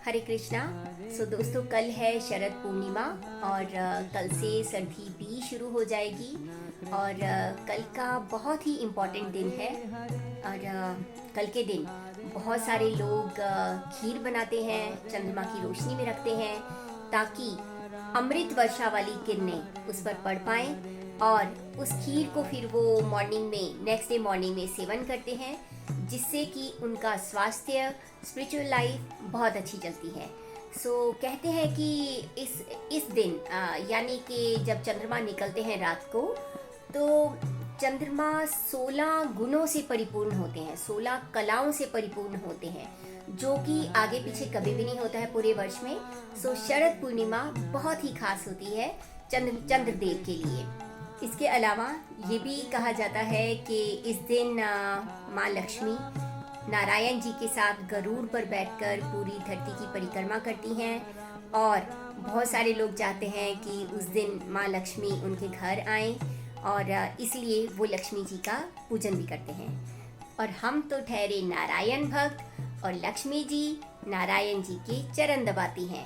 हरे कृष्णा। दोस्तों, कल है शरद पूर्णिमा और कल से सर्दी भी शुरू हो जाएगी और कल का बहुत ही इम्पोर्टेंट दिन है। और कल के दिन बहुत सारे लोग खीर बनाते हैं, चंद्रमा की रोशनी में रखते हैं ताकि अमृत वर्षा वाली किरणें उस पर पड़ पाएं और उस खीर को फिर वो नेक्स्ट डे मॉर्निंग में सेवन करते हैं, जिससे कि उनका स्वास्थ्य, स्पिरिचुअल लाइफ बहुत अच्छी चलती है। कहते हैं कि इस दिन यानी कि जब चंद्रमा निकलते हैं रात को, तो चंद्रमा 16 गुणों से परिपूर्ण होते हैं, 16 कलाओं से परिपूर्ण होते हैं, जो कि आगे पीछे कभी भी नहीं होता है पूरे वर्ष में। शरद पूर्णिमा बहुत ही खास होती है चंद्रदेव के लिए। इसके अलावा ये भी कहा जाता है कि इस दिन माँ लक्ष्मी नारायण जी के साथ गरुड़ पर बैठकर पूरी धरती की परिक्रमा करती हैं और बहुत सारे लोग चाहते हैं कि उस दिन माँ लक्ष्मी उनके घर आएं और इसलिए वो लक्ष्मी जी का पूजन भी करते हैं। और हम तो ठहरे नारायण भक्त और लक्ष्मी जी नारायण जी के चरण दबाती हैं।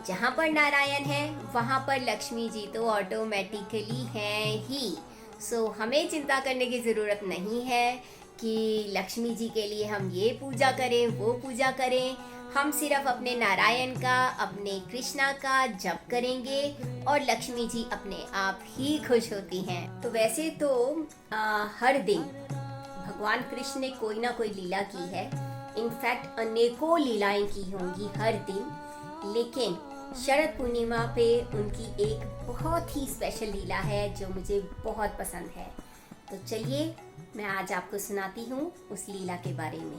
जहाँ पर नारायण है वहाँ पर लक्ष्मी जी तो ऑटोमेटिकली हैं ही। हमें चिंता करने की ज़रूरत नहीं है कि लक्ष्मी जी के लिए हम ये पूजा करें, वो पूजा करें। हम सिर्फ अपने नारायण का, अपने कृष्णा का जप करेंगे और लक्ष्मी जी अपने आप ही खुश होती हैं। तो वैसे तो हर दिन भगवान कृष्ण ने कोई ना कोई लीला की है। इनफैक्ट अनेकों लीलाएं की होंगी हर दिन, लेकिन शरद पूर्णिमा पे उनकी एक बहुत ही स्पेशल लीला है जो मुझे बहुत पसंद है। तो चलिए मैं आज आपको सुनाती हूँ उस लीला के बारे में।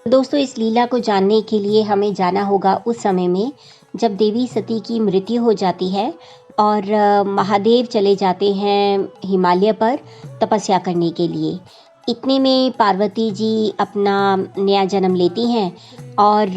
दोस्तों, इस लीला को जानने के लिए हमें जाना होगा उस समय में जब देवी सती की मृत्यु हो जाती है और महादेव चले जाते हैं हिमालय पर तपस्या करने के लिए। इतने में पार्वती जी अपना नया जन्म लेती हैं और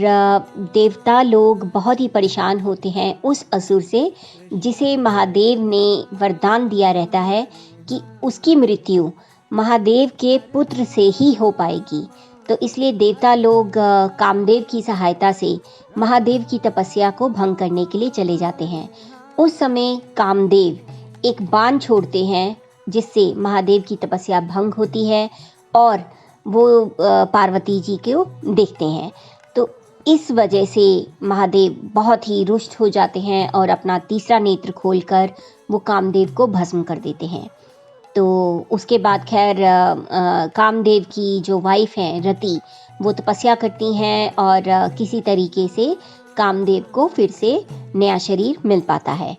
देवता लोग बहुत ही परेशान होते हैं उस असुर से, जिसे महादेव ने वरदान दिया रहता है कि उसकी मृत्यु महादेव के पुत्र से ही हो पाएगी। तो इसलिए देवता लोग कामदेव की सहायता से महादेव की तपस्या को भंग करने के लिए चले जाते हैं। उस समय कामदेव एक बाण छोड़ते हैं जिससे महादेव की तपस्या भंग होती है और वो पार्वती जी को देखते हैं। तो इस वजह से महादेव बहुत ही रुष्ट हो जाते हैं और अपना तीसरा नेत्र खोलकर वो कामदेव को भस्म कर देते हैं। तो उसके बाद खैर कामदेव की जो वाइफ हैं रति, वो तपस्या करती हैं और किसी तरीके से कामदेव को फिर से नया शरीर मिल पाता है।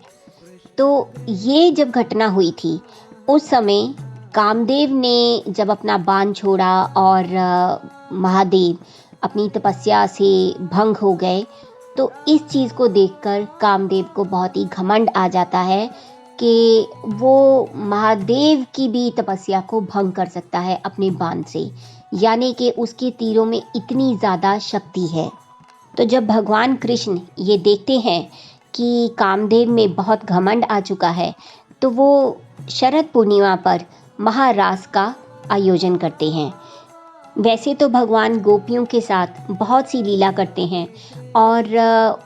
तो ये जब घटना हुई थी उस समय कामदेव ने जब अपना बाण छोड़ा और महादेव अपनी तपस्या से भंग हो गए, तो इस चीज़ को देखकर कामदेव को बहुत ही घमंड आ जाता है कि वो महादेव की भी तपस्या को भंग कर सकता है अपने बाण से, यानी कि उसके तीरों में इतनी ज़्यादा शक्ति है। तो जब भगवान कृष्ण ये देखते हैं कि कामदेव में बहुत घमंड आ चुका है, तो वो शरद पूर्णिमा पर महारास का आयोजन करते हैं। वैसे तो भगवान गोपियों के साथ बहुत सी लीला करते हैं और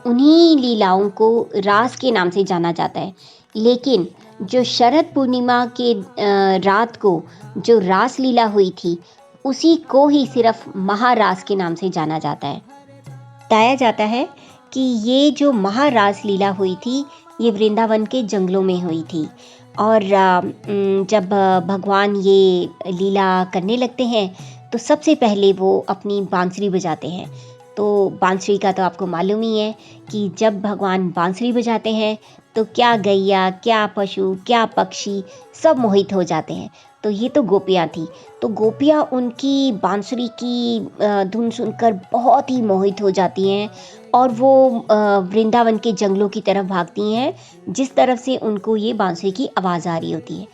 उन्हीं लीलाओं को रास के नाम से जाना जाता है, लेकिन जो शरद पूर्णिमा के रात को जो रास लीला हुई थी उसी को ही सिर्फ महारास के नाम से जाना जाता है। बताया जाता है कि ये जो महारास लीला हुई थी ये वृंदावन के जंगलों में हुई थी और जब भगवान ये लीला करने लगते हैं तो सबसे पहले वो अपनी बांसुरी बजाते हैं। तो बांसुरी का तो आपको मालूम ही है कि जब भगवान बांसुरी बजाते हैं तो क्या गैया, क्या पशु, क्या पक्षी सब मोहित हो जाते हैं। तो ये तो गोपियाँ थी, तो गोपियाँ उनकी बांसुरी की धुन सुनकर बहुत ही मोहित हो जाती हैं और वो वृंदावन के जंगलों की तरफ भागती हैं जिस तरफ से उनको ये बांसुरी की आवाज़ आ रही होती है।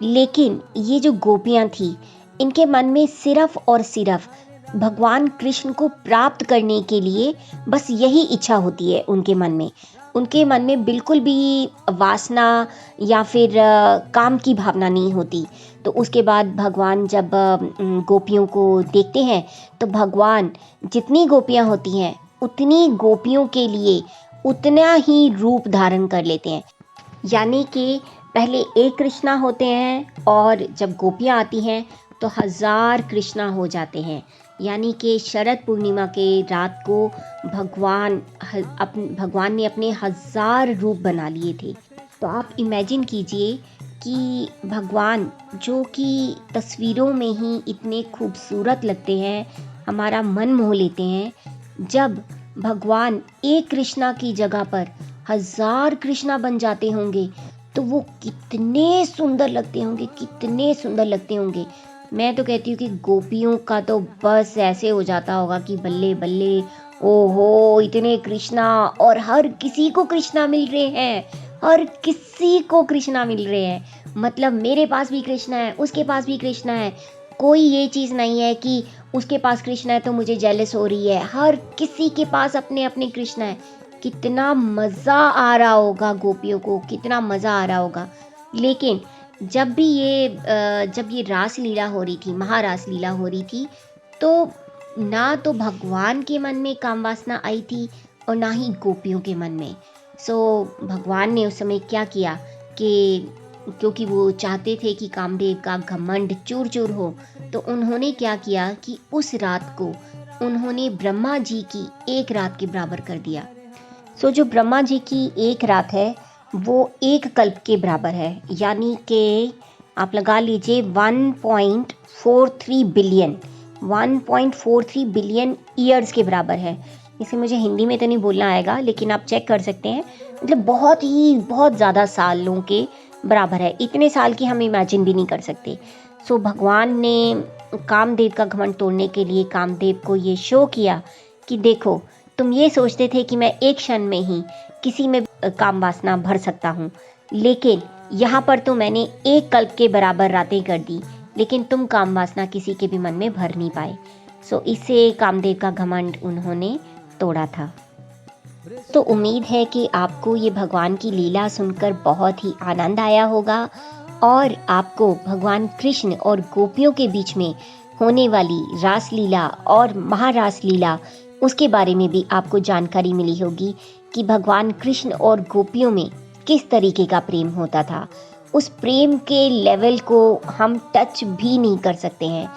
लेकिन ये जो गोपियाँ थी, इनके मन में सिर्फ और सिर्फ भगवान कृष्ण को प्राप्त करने के लिए बस यही इच्छा होती है उनके मन में बिल्कुल भी वासना या फिर काम की भावना नहीं होती। तो उसके बाद भगवान जब गोपियों को देखते हैं तो भगवान जितनी गोपियां होती हैं उतनी गोपियों के लिए उतना ही रूप धारण कर लेते हैं। यानी कि पहले एक कृष्णा होते हैं और जब गोपियाँ आती हैं तो 1000 कृष्णा हो जाते हैं। यानी कि शरद पूर्णिमा के रात को भगवान ने अपने 1000 रूप बना लिए थे। तो आप इमेजिन कीजिए कि भगवान जो कि तस्वीरों में ही इतने खूबसूरत लगते हैं, हमारा मन मोह लेते हैं, जब भगवान एक कृष्णा की जगह पर 1000 कृष्णा बन जाते होंगे तो वो कितने सुंदर लगते होंगे, कितने सुंदर लगते होंगे। मैं तो कहती हूँ कि गोपियों का तो बस ऐसे हो जाता होगा कि बल्ले बल्ले, ओहो इतने कृष्णा, और हर किसी को कृष्णा मिल रहे हैं, हर किसी को कृष्णा मिल रहे हैं। मतलब मेरे पास भी कृष्णा है, उसके पास भी कृष्णा है, कोई ये चीज़ नहीं है कि उसके पास कृष्णा है तो मुझे जेलस हो रही है। हर किसी के पास अपने अपने कृष्णा है। कितना मज़ा आ रहा होगा गोपियों को, कितना मज़ा आ रहा होगा। लेकिन जब ये रास लीला हो रही थी, महारास लीला हो रही थी, तो ना तो भगवान के मन में काम वासना आई थी और ना ही गोपियों के मन में। सो भगवान ने उस समय क्या किया कि क्योंकि वो चाहते थे कि कामदेव का घमंड चूर चूर हो, तो उन्होंने क्या किया कि उस रात को उन्होंने ब्रह्मा जी की एक रात के बराबर कर दिया। सो जो ब्रह्मा जी की एक रात है वो एक कल्प के बराबर है। यानी कि आप लगा लीजिए 1.43 बिलियन ईयर्स के बराबर है। इसे मुझे हिंदी में तो नहीं बोलना आएगा, लेकिन आप चेक कर सकते हैं। मतलब बहुत ज़्यादा सालों के बराबर है। इतने साल की हम इमेजिन भी नहीं कर सकते। सो भगवान ने कामदेव का घमंड तोड़ने के लिए कामदेव को ये शो किया कि देखो, तुम ये सोचते थे कि मैं एक क्षण में ही किसी में काम वासना भर सकता हूँ, लेकिन यहाँ पर तो मैंने एक कल्प के बराबर रातें कर दी, लेकिन तुम काम वासना किसी के भी मन में भर नहीं पाए। सो इससे कामदेव का घमंड उन्होंने तोड़ा था। तो उम्मीद है कि आपको ये भगवान की लीला सुनकर बहुत ही आनंद आया होगा और आपको भगवान कृष्ण और गोपियों के बीच में होने वाली रास लीला और महारास लीला उसके बारे में भी आपको जानकारी मिली होगी कि भगवान कृष्ण और गोपियों में किस तरीके का प्रेम होता था। उस प्रेम के लेवल को हम टच भी नहीं कर सकते हैं।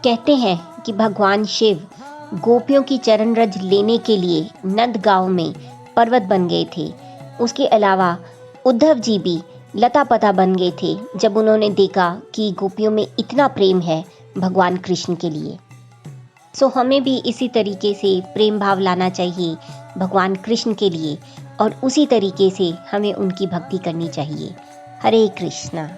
कहते हैं कि भगवान शिव गोपियों की चरण रज लेने के लिए नंदगांव में पर्वत बन गए थे। उसके अलावा उद्धव जी भी लता पता बन गए थे जब उन्होंने देखा कि गोपियों में इतना प्रेम है भगवान कृष्ण के लिए। सो हमें भी इसी तरीके से प्रेम भाव लाना चाहिए भगवान कृष्ण के लिए और उसी तरीके से हमें उनकी भक्ति करनी चाहिए। हरे कृष्णा।